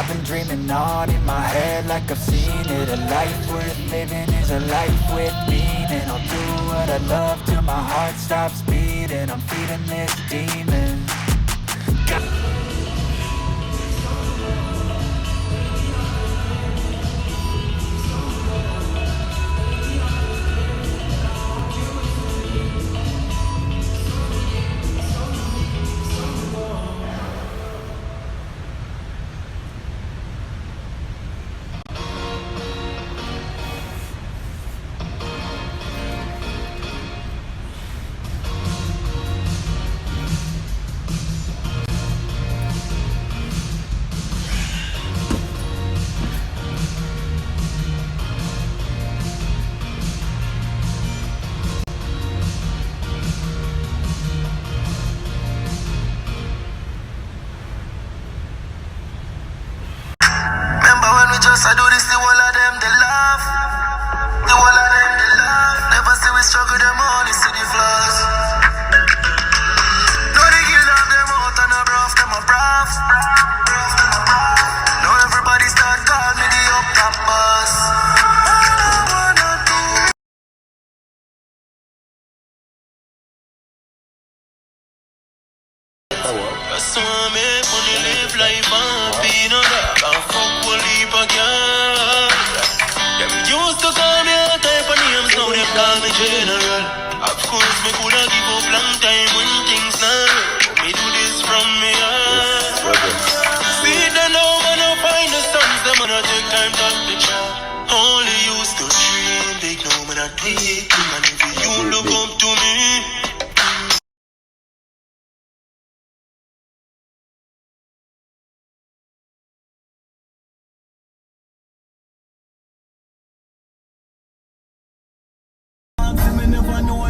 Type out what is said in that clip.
been dreaming on in my head like I've seen it. A life worth living is a life with meaning. I'll do what I love till my heart stops beating. I'm feeding this demon. I do this, the whole of them, they laugh. The whole of them, they laugh. Never see we struggle, them only see the flaws. No, they kill off them out and a rough, them a brav. Now everybody start call me the up top boss. That's why I make money, live life, and be no dog, and fuck one leap again. Them used to call me all type of names, now them call me general. Of course, me coulda give up long time when things not but me do this from me heart. See them now, man, I find the sons, them man, I take time to the job. Only used to dream big, now man, I take it, and if you look up to me. Me never know